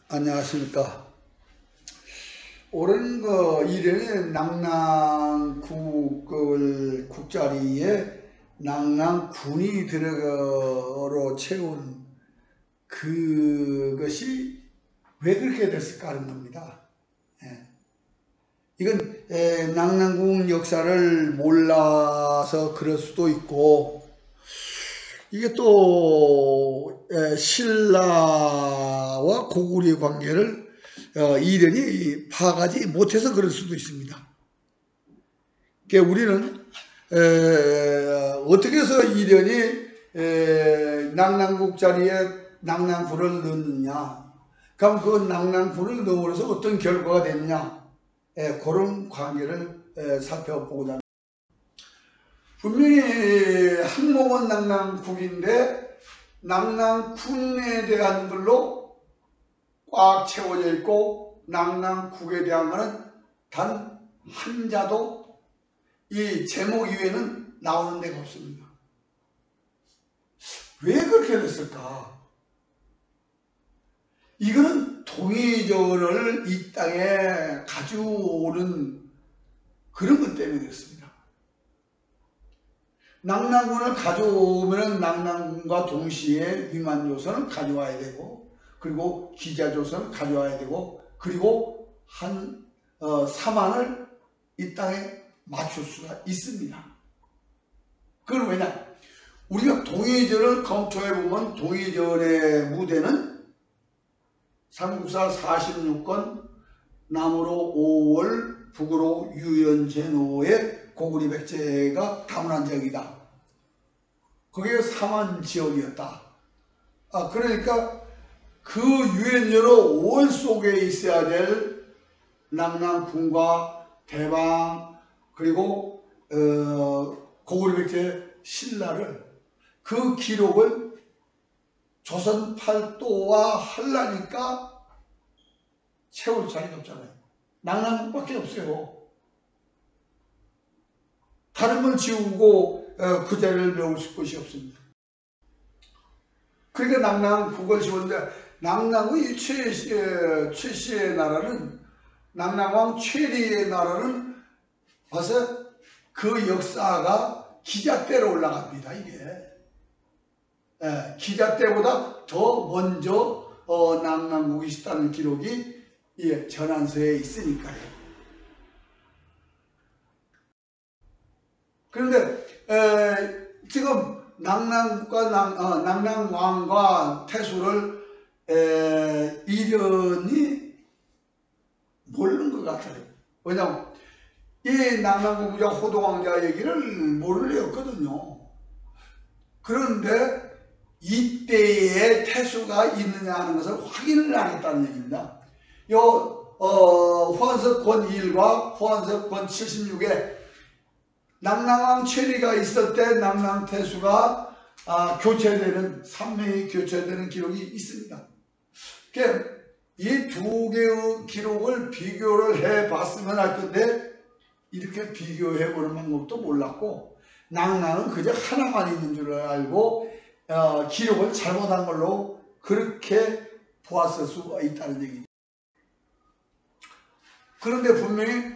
안녕하십니까. 올해는 이련의 낙랑국을 국자리에 낙랑군이 들어가로 채운 그것이 왜 그렇게 됐을까 하는 겁니다. 이건 낙랑국 역사를 몰라서 그럴 수도 있고, 이게 또 신라와 고구려의 관계를 이련이 파악하지 못해서 그럴 수도 있습니다. 그러니까 우리는 어떻게 해서 이련이 낙랑국 자리에 낙랑군을 넣느냐, 그럼 그 낙랑군을 넣어서 어떤 결과가 됐느냐, 그런 관계를 살펴보고자 합니다. 분명히 항목은 낙랑국인데 낙랑군에 대한 걸로 꽉 채워져 있고 낙랑국에 대한 것은 단 한 자도 이 제목 이외에는 나오는 데가 없습니다. 왜 그렇게 됐을까? 이거는 동의절을 이 땅에 가져오는 그런 것 때문에 그렇습니다. 낙랑군을 가져오면 낙랑군과 동시에 위만조선을 가져와야 되고, 그리고 기자조선을 가져와야 되고, 그리고 한 사만을 이 땅에 맞출 수가 있습니다. 그건 왜냐? 우리가 동의절을 검토해보면 동의절의 무대는 삼국사 46권 남으로 5월 북으로 유연제노의 고구려 백제가 다문한 지역이다. 거기가 삼한 지역이었다. 그러니까 그 유연제노 5월 속에 있어야 될 낙랑군과 대방 그리고 고구려 백제 신라를 그 기록을 조선 팔도와 하려니까 채울 자리가 없잖아요. 낙랑국밖에 없어요. 다른 걸 지우고 그 자리를 메울 것이 없습니다. 그러니까 낙랑국을 지웠는데 낙랑의 최씨의 나라는 낙랑왕 최리의 나라는 벌써 그 역사가 기자 때로 올라갑니다. 이게 기자 때보다 더 먼저 낙랑국이 있다는 기록이 전한서에 있으니까요. 그런데 지금 낙랑국과 낙랑왕과 태수를 이련이 모르는 것 같아요. 왜냐하면 이 낙랑국자 호동왕자 얘기를 모를 리 없거든요. 그런데 이때에 태수가 있느냐 하는 것을 확인을 하겠다는 얘기입니다. 후한서 권 1과 후한서 권 76에 낙랑왕 최리가 있을 때 낙랑태수가 교체되는 3명이 교체되는 기록이 있습니다. 그러니까 이 두 개의 기록을 비교를 해봤으면 할 건데 이렇게 비교해보는 방법도 몰랐고 낙랑은 그저 하나만 있는 줄 알고 기록을 잘못한 걸로 그렇게 보았을 수가 있다는 얘기죠. 그런데 분명히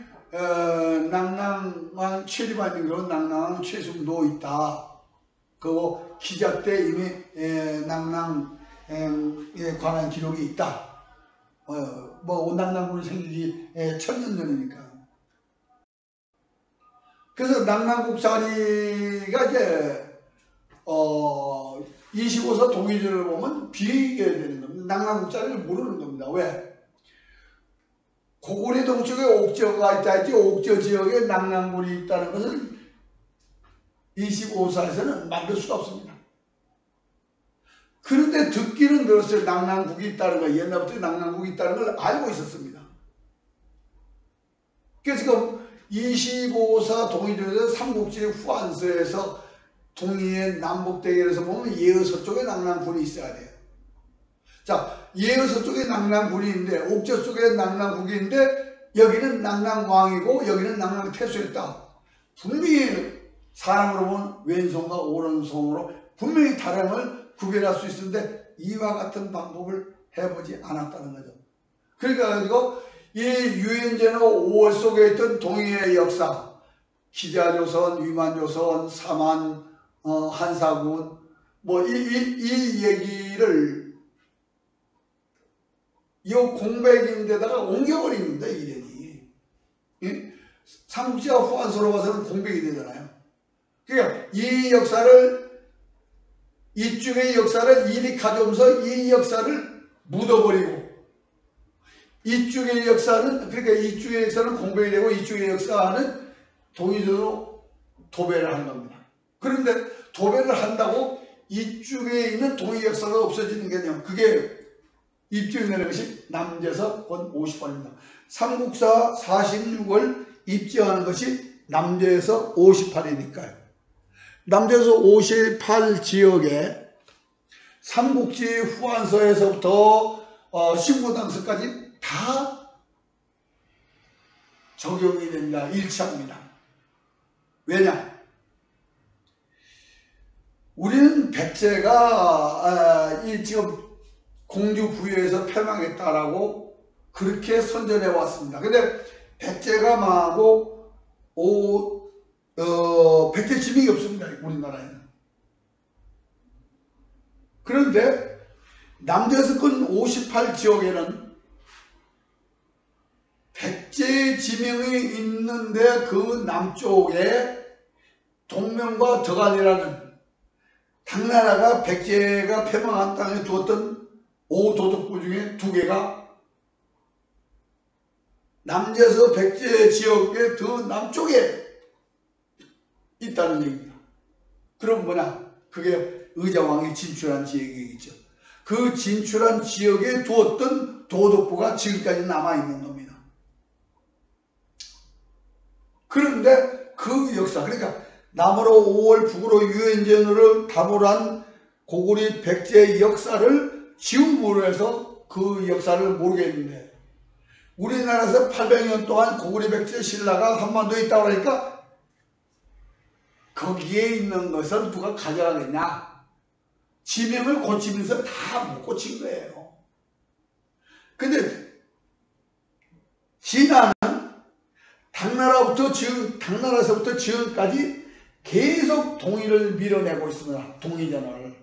낙랑왕 최리만 있는 거로 낙랑왕 최숙도 있다. 그리고 기자 때 이미 낙랑에 관한 기록이 있다. 낙랑군이 생기기 1000년 전이니까. 그래서 낙랑국 자리가 이제 25서 동의절을 보면 비교되는 겁니다. 낙랑국 자리를 모르는 겁니다. 왜? 고구려 동쪽에 옥저가 있다 했지 옥저 지역에 낙랑군이 있다는 것은 25사에서는 만들 수가 없습니다. 그런데 듣기는 들었어요. 낙랑국이 있다는 거, 옛날부터 낙랑국이 있다는 걸 알고 있었습니다. 그래서 지금 25사 동의절에서 삼국지 후한서에서 동의의 남북대결에서 보면 예의서 쪽에 낙랑군이 있어야 돼요. 자, 예의서 쪽에 낙랑군이 있는데 옥저 쪽에 낙랑국이 있는데 여기는 낙랑왕이고 여기는 낙랑태수였다. 분명히 사람으로 보면 왼손과 오른손으로 분명히 다름을 구별할 수 있는데 이와 같은 방법을 해보지 않았다는 거죠. 그러니까 가지고 이 유엔제너 5월 속에 있던 동의의 역사, 기자조선, 위만조선, 사만, 한사군, 뭐 이 얘기를 이 공백인데다가 옮겨버리는데 이래니. 삼국지가 후한서로 봐서는 공백이 되잖아요. 그러니까 이 역사를, 이쪽의 역사를 이리 가져오면서 이 역사를 묻어버리고, 이쪽의 역사는, 그러니까 이쪽의 역사는 공백이 되고 이쪽의 역사는 동의적으로 도배를 하는 겁니다. 그런데 도배를 한다고 이쪽에 있는 동의 역사가 없어지는 게 아니에요. 그게 입증되는 것이 남제서 권 50번입니다. 삼국사 46을 입증하는 것이 남제에서 58이니까요. 남제에서 58 지역에 삼국지 후한서에서부터 신고당서까지 다 적용이 됩니다. 일치합니다. 왜냐? 우리는 백제가 이 지금 공주 부여에서 패망했다라고 그렇게 선전해 왔습니다. 근데 백제가 망하고 백제 지명이 없습니다. 우리나라에는. 그런데 남제서권 58 지역에는 백제 지명이 있는데 그 남쪽에 동명과 덕안이라는 당나라가 백제가 패망한 땅에 두었던 5도덕부 중에 2개가 남제서 백제 지역의 더 남쪽에 있다는 얘기입니다. 그럼 뭐냐? 그게 의자왕이 진출한 지역이겠죠. 그 진출한 지역에 두었던 도덕부가 지금까지 남아있는 겁니다. 그런데 그 역사, 그러니까 남으로 5월 북으로 유엔전으로 다물한 고구려 백제의 역사를 지우므로 해서 그 역사를 모르겠는데, 우리나라에서 800년 동안 고구려 백제 신라가 한반도에 있다고 하니까 거기에 있는 것은 누가 가져가겠냐? 지명을 고치면서 다 못 고친 거예요. 근데 진화는 당나라에서부터 지금까지 계속 동의를 밀어내고 있습니다. 동의전을.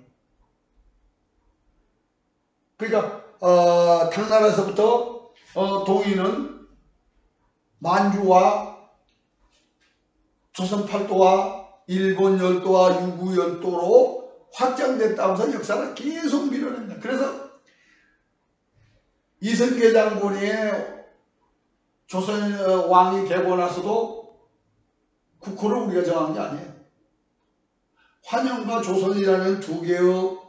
그러니까 당나라에서부터 동의는 만주와 조선 팔도와 일본 열도와 유구 열도로 확장됐다면서 역사를 계속 밀어냅니다. 그래서 이성계 장군이 조선 왕이 되고 나서도 국호를 우리가 정한 게 아니에요. 환영과 조선이라는 2개의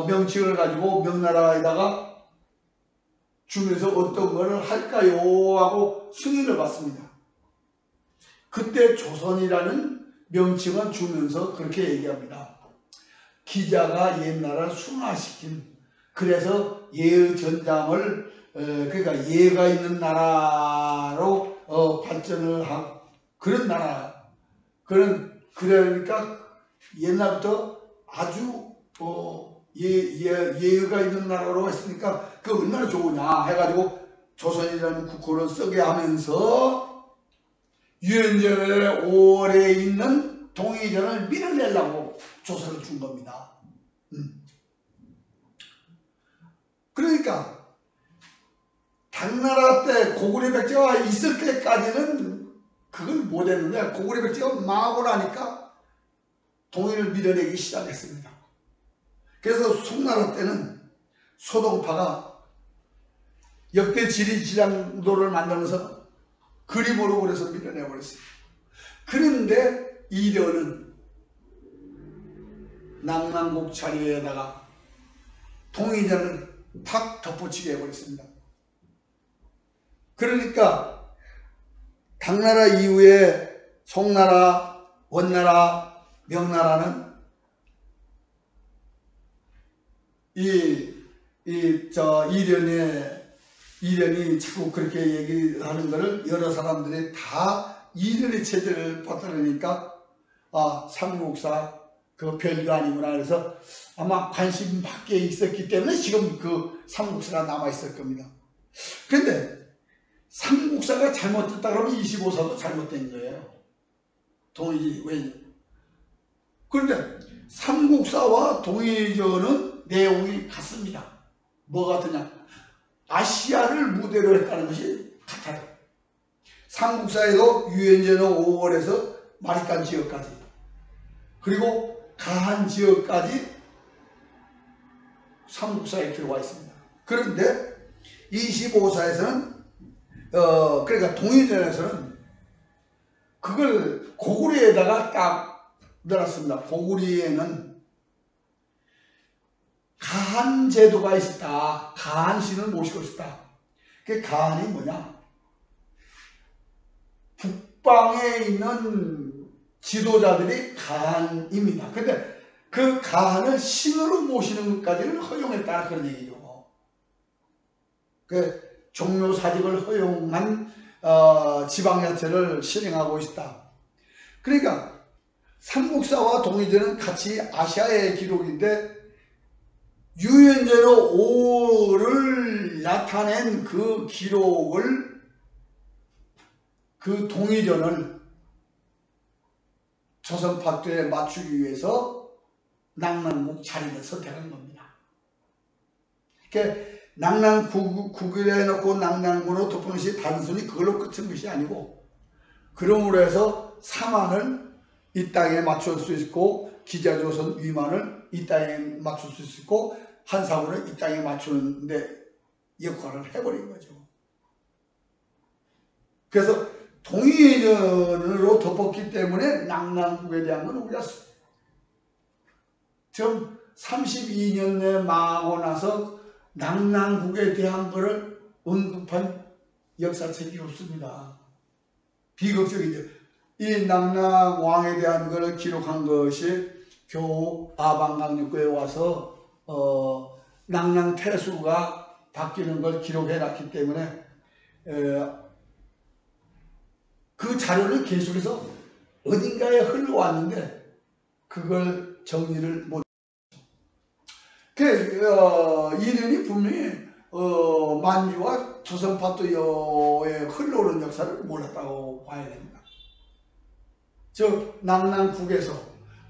명칭을 가지고 명나라에다가 주면서 어떤 거를 할까요? 하고 승인을 받습니다. 그때 조선이라는 명칭을 주면서 그렇게 얘기합니다. 기자가 옛나라를 순화시킨, 그래서 예의 전장을 그러니까 예가 있는 나라로 발전을 하고 그런 나라, 그러니까 옛날부터 아주 예의가 있는 나라로 했으니까 그 얼마나 좋으냐 해가지고 조선이라는 국호를 쓰게 하면서 유엔전의 5월에 있는 동의전을 밀어내려고 조선을 준 겁니다. 그러니까 당나라 때 고구려 백제가 있을 때까지는 그걸 못했는데 고구려 백제가 망하고 나니까 동의를 밀어내기 시작했습니다. 그래서 송나라 때는 소동파가 역대 지리지장도를 만들면서 그림으로 그래서 밀어내버렸어요. 그런데 이련은 낭랑곡 자리에다가 동의전을 탁 덧붙이게 해버렸습니다. 그러니까 당나라 이후에 송나라, 원나라, 명나라는 이련이 자꾸 그렇게 얘기하는 것을 여러 사람들이 다 이련의 체제를 받아들이니까 삼국사 그 별거 아니구나. 그래서 아마 관심 밖에 있었기 때문에 지금 그 삼국사가 남아있을 겁니다. 그런데 삼국사가 잘못됐다 그러면 25사도 잘못된 거예요. 동의지, 왜? 그런데 삼국사와 동의전은 내용이 같습니다. 뭐 같으냐? 아시아를 무대로 했다는 것이 같아요. 삼국사에도 유엔제노 5월에서 마리깐 지역까지, 그리고 가한 지역까지 삼국사에 들어와 있습니다. 그런데 25사에서는 그러니까 동의전에서는 그걸 고구려에다가 딱 넣어놨습니다. 고구려에는 가한 제도가 있었다. 가한 신을 모시고 있었다. 그 가한이 뭐냐? 북방에 있는 지도자들이 가한입니다. 근데 그 가한을 신으로 모시는 것까지는 허용했다, 그런 얘기죠. 그 종묘사직을 허용한 지방자치를 실행하고 있다. 그러니까 삼국사와 동의전은 같이 아시아의 기록인데 유엔제노 5를 나타낸 그 기록을, 그 동의전을 조선 fakto에 맞추기 위해서 낙랑국 자리를 선택한 겁니다. 그러니까 낙랑국을 해놓고 낙랑군으로 덮은 것이 단순히 그걸로 끝은 것이 아니고, 그러므로 해서 사만을 이 땅에 맞출 수 있고, 기자조선 위만을 이 땅에 맞출 수 있고, 한사군을 이 땅에 맞추는데 역할을 해버린 거죠. 그래서 동의전으로 덮었기 때문에 낙랑국에 대한 건 우리가 좀 32년에 망하고 나서 낙랑국에 대한 것을 언급한 역사책이 없습니다. 비극적이죠. 이 낙랑왕에 대한 것을 기록한 것이 겨우 아방강육구에 와서 낙랑태수가 바뀌는 걸 기록해놨기 때문에 그 자료를 계속해서 어딘가에 흘러왔는데 그걸 정리를 못. 이른이 분명히 만주와 조선파도에 흘러오는 역사를 몰랐다고 봐야 됩니다. 즉 낙랑국에서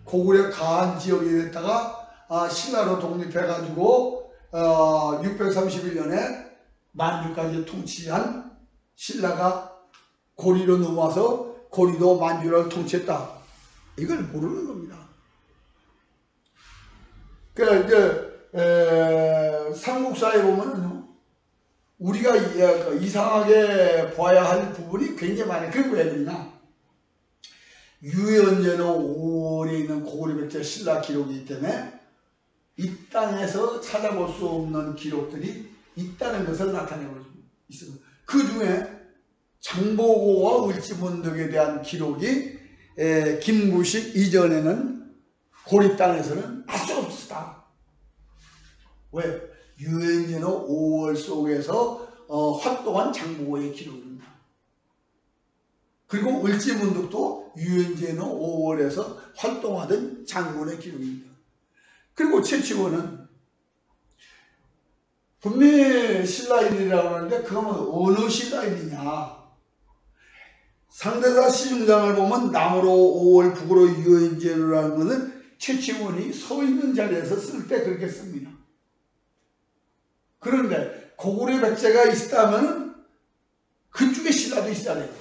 고구려 가한 지역이 됐다가 신라로 독립해가지고 631년에 만주까지 통치한 신라가 고리로 넘어와서 고리도 만주를 통치했다. 이걸 모르는 겁니다. 그러니까 이제 삼국사에 보면은요, 우리가 이상하게 봐야 할 부분이 굉장히 많아요. 그게 왜 그러냐? 유연제노 5월에 있는 고구려 백제 신라 기록이기 때문에 이 땅에서 찾아볼 수 없는 기록들이 있다는 것을 나타내고 있습니다. 그 중에 장보고와 을지문덕에 대한 기록이 김구식 이전에는 고리 땅에서는 알 수 없었다. 왜? 유엔제노 5월 속에서 활동한 장보고의 기록입니다. 그리고 을지문덕도 유엔제노 5월에서 활동하던 장군의 기록입니다. 그리고 최치원은 분명히 신라인이라고 하는데 그건 어느 신라인이냐? 상대사 시중장을 보면 남으로 5월 북으로 유엔제노라는 것은 최치원이 서 있는 자리에서 쓸 때 그렇게 씁니다. 그런데 고구려 백제가 있다면 그쪽에 신라도 있어야 돼요.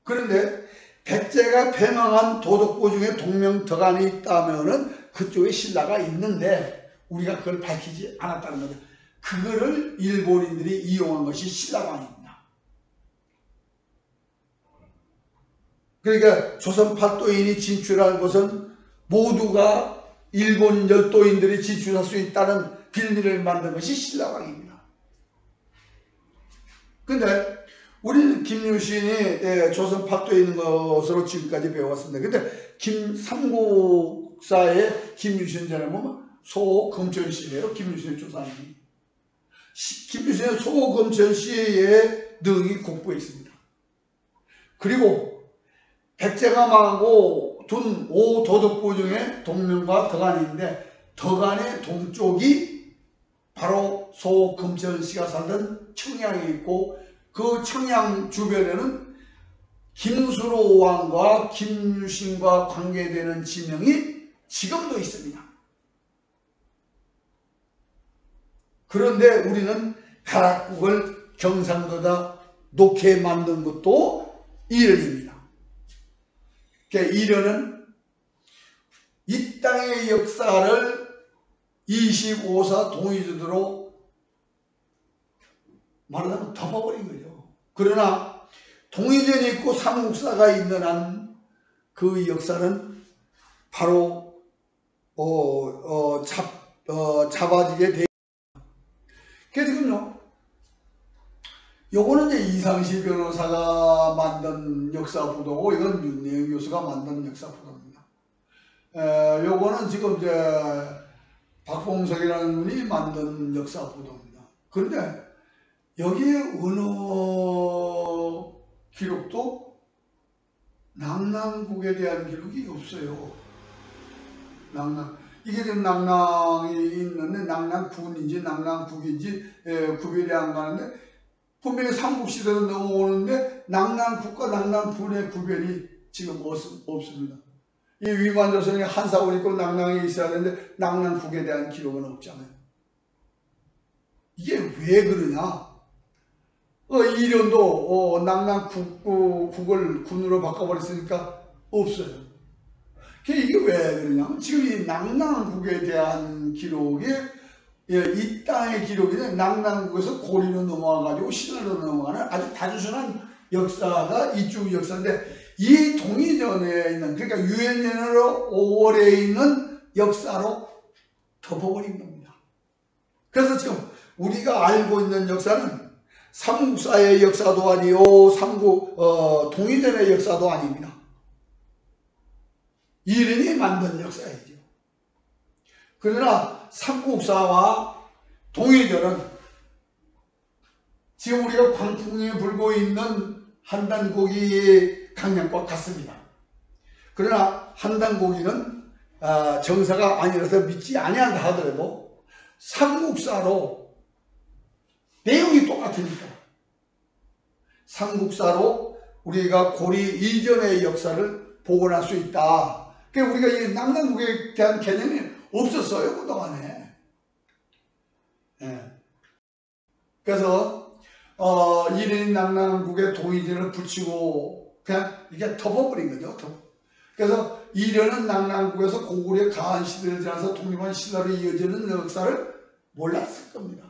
그런데 백제가 폐망한 도덕부 중에 동명덕안이 있다면 그쪽에 신라가 있는데 우리가 그걸 밝히지 않았다는 거죠. 그거를 일본인들이 이용한 것이 신라왕입니다. 그러니까 조선 팔도인이 진출한 것은 모두가 일본 열도인들이 진출할 수 있다는 빌미를 만든 것이 신라왕입니다. 근데 우리는 김유신이 조선 팔도에 있는 것으로 지금까지 배워왔습니다. 근데 삼국사의 김유신 전에 보면 소금천씨예요. 김유신의 조상이. 김유신의 소금천씨의 능이 곡부에 있습니다. 그리고 백제가 망하고 둔 5도덕부 중에 동명과 덕안이 있는데 덕안의 동쪽이 바로 소금천씨가 살던 청양이 있고, 그 청양 주변에는 김수로 왕과 김유신과 관계되는 지명이 지금도 있습니다. 그런데 우리는 가락국을 경상도다 놓게 만든 것도 이련입니다. 이련은 이 땅의 역사를 25사 동의제도로 말하자면 덮어버린 거죠. 그러나 동의전이 있고 삼국사가 있는 한 그 역사는 바로 잡아지게 돼. 그래서 지금요, 요거는 이제 이상실 변호사가 만든 역사부도고, 이건 윤내영 교수가 만든 역사부도입니다. 요거는 지금 이제 박봉석이라는 분이 만든 역사부도입니다. 그런데 여기에 어느 기록도 낙랑국에 대한 기록이 없어요. 이게 지금 낙랑이 있는데 낙랑군인지 낙랑국인지 구별이 안 가는데, 분명히 삼국시대로 넘어오는데 낙랑국과 낙랑군의 구별이 지금 없습니다. 이 위만조선이 한사월 있고 낙랑이 있어야 되는데 낙랑국에 대한 기록은 없잖아요. 이게 왜 그러냐? 이련도 낙랑국을 군으로 바꿔버렸으니까 없어요. 이게 왜 그러냐면, 지금 이 낙랑국에 대한 기록이 이 땅의 기록인데, 낙랑국에서 고리로 넘어와가지고 신라로 넘어가는 아주 단순한 역사가 이쪽 역사인데, 이 동의전에 있는, 그러니까 유엔년으로 5월에 있는 역사로 덮어버린 겁니다. 그래서 지금 우리가 알고 있는 역사는 삼국사의 역사도 아니요, 동의전의 역사도 아닙니다. 이른이 만든 역사이죠. 그러나 삼국사와 동의전은 지금 우리가 광풍이 불고 있는 한단고기 강량과 같습니다. 그러나 한단고기는 정사가 아니라서 믿지 아니한다 하더라도 삼국사로 내용이 똑같으니까, 삼국사로 우리가 고리 이전의 역사를 복원할 수 있다. 그러니까 우리가 이 낙랑국에 대한 개념이 없었어요, 그동안에. 그래서 이른이 낙랑국에 동의전을 붙이고 그냥 이게 덮어버린 거죠. 그래서 이련은 낙랑국에서 고구려의 가한 시대를 지나서 독립한 신라로 이어지는 역사를 몰랐을 겁니다.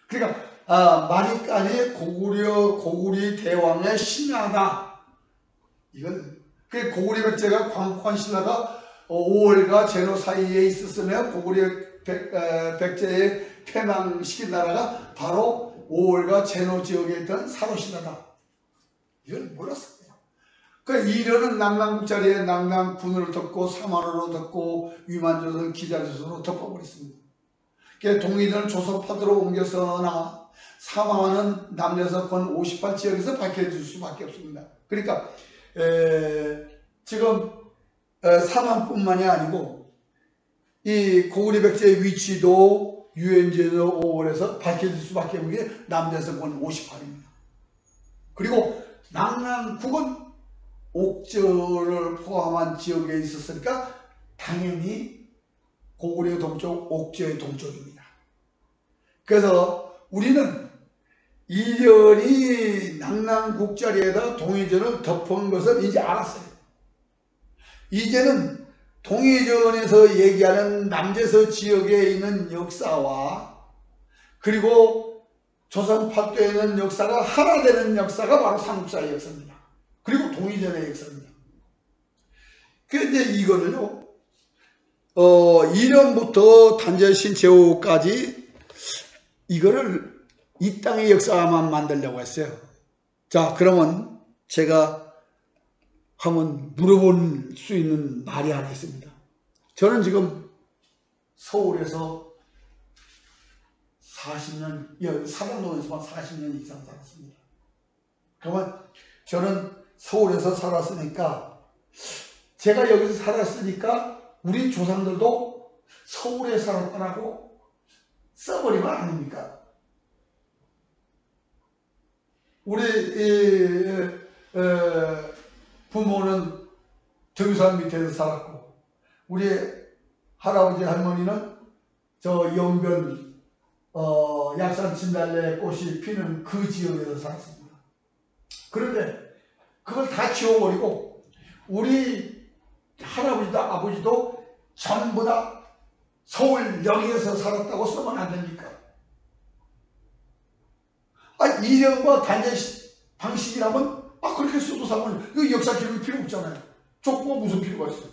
그러니까 마리간이 고구려 대왕의 신하다. 이건 그 고구려 백제가 광복한 신라가 5월과 제노 사이에 있었으면 고구려 백제의 패망시킨 나라가 바로 5월과 제노 지역에 있던 사로신라다. 이건 몰랐습니다. 그러니까 이련은 낙랑국 자리에 낙랑군을 덮고 사마로로 덮고 위만조선 기자조선으로 덮어버렸습니다. 동의전을 조선파도로 옮겨서나 사망하는 남녀서권 58지역에서 밝혀질 수밖에 없습니다. 그러니까 지금 사망뿐만이 아니고 이 고구려 백제의 위치도 유엔제도 5월에서 밝혀질 수밖에 없는 게 남녀서권 58입니다. 그리고 낙랑국은 옥저를 포함한 지역에 있었으니까 당연히 고구려 동쪽, 옥저의 동쪽입니다. 그래서 우리는 이련이 낙랑국 자리에다 동의전을 덮은 것을 이제 알았어요. 이제는 동의전에서 얘기하는 남제서 지역에 있는 역사와 그리고 조선 팔도에 있는 역사가 하나 되는 역사가 바로 삼국사의 역사입니다. 그리고 동의전의 역사입니다. 그런데 이거는요, 이련부터 단제신제후까지 이거를 이 땅의 역사만 만들려고 했어요. 자, 그러면 제가 한번 물어볼 수 있는 말이 하나 있습니다. 저는 지금 서울에서 40년, 사당동에서만 40년 이상 살았습니다. 그러면 저는 서울에서 살았으니까, 제가 여기서 살았으니까 우리 조상들도 서울에 살았다라고 써버리면 아닙니까? 우리 부모는 등산 밑에서 살았고, 우리 할아버지 할머니는 저 영변 약산 진달래 꽃이 피는 그 지역에서 살았습니다. 그런데 그걸 다 지워버리고 우리 할아버지도 아버지도 전부 다 서울 여기에서 살았다고 쓰면 안 됩니까? 이름과 단전 방식이라면 그렇게 써도 상관없어요. 그 역사 기록이 필요 없잖아요. 족보가 무슨 필요가 있어요?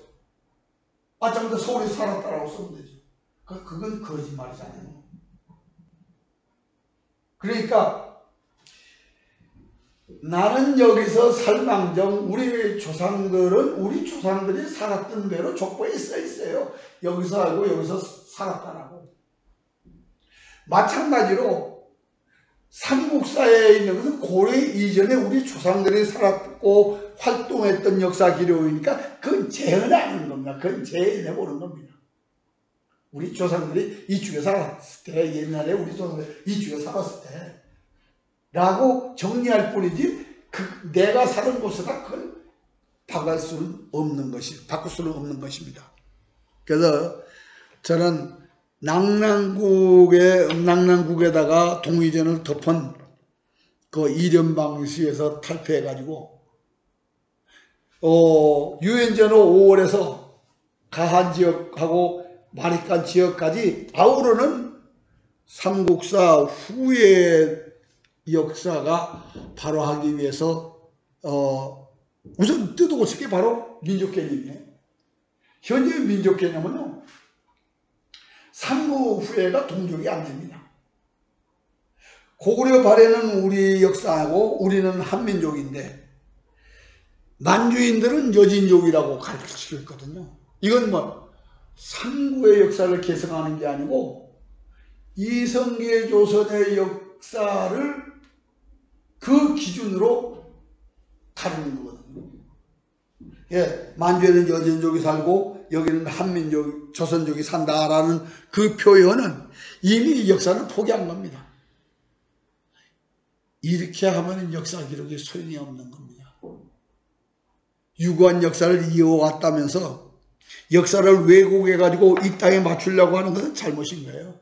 전부 다 서울에 살았다라고 쓰면 되지. 그건 거짓말이잖아요. 그러니까 나는 여기서 살망정 우리 조상들이 살았던 대로 족보에 써 있어요. 여기서 알고 여기서 살았다라고. 마찬가지로 삼국사에 있는 것은 고려 이전에 우리 조상들이 살았고 활동했던 역사 기록이니까 그건 재현하는 겁니다. 그건 재현해보는 겁니다. 우리 조상들이 이쪽에 살았을 때, 옛날에 우리 조상들이 이쪽에 살았을 때 라고 정리할 뿐이지 내가 사는 곳에다 그걸 바꿀 수는 없는 것입니다. 그래서 저는 낙랑국에다가 동의전을 덮은 그 이련방시에서 탈피해가지고 유엔전 후 5월에서 가한 지역하고 마리깐 지역까지 아우르는 삼국사 후의 역사가 바로 하기 위해서 우선 뜯어고친 게 바로 민족개념이에요. 현재 민족개념은요, 삼국 후회가 동족이 안 됩니다. 고구려 발해는 우리 역사하고 우리는 한민족인데 만주인들은 여진족이라고 가르치고 있거든요. 이건 삼국의 역사를 계승하는 게 아니고 이성계 조선의 역사를 그 기준으로 가르는 거거든요. 만주에는 여진족이 살고 여기는 한민족, 조선족이 산다라는 그 표현은 이미 역사는 포기한 겁니다. 이렇게 하면 역사 기록이 소용이 없는 겁니다. 유구한 역사를 이어왔다면서 역사를 왜곡해가지고 이 땅에 맞추려고 하는 것은 잘못인 거예요.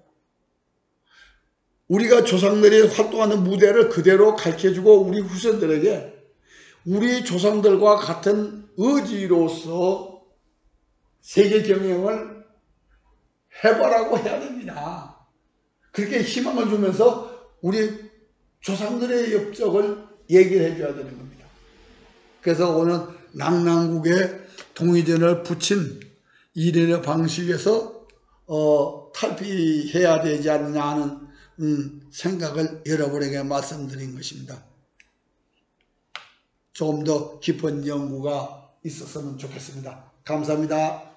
우리가 조상들이 활동하는 무대를 그대로 가르쳐주고 우리 후손들에게 우리 조상들과 같은 의지로서 세계 경영을 해보라고 해야 됩니다. 그렇게 희망을 주면서 우리 조상들의 업적을 얘기를 해줘야 되는 겁니다. 그래서 오늘 낙랑국에 동의전을 붙인 이련의 방식에서 탈피해야 되지 않느냐 하는 생각을 여러분에게 말씀드린 것입니다. 조금 더 깊은 연구가 있었으면 좋겠습니다. 감사합니다.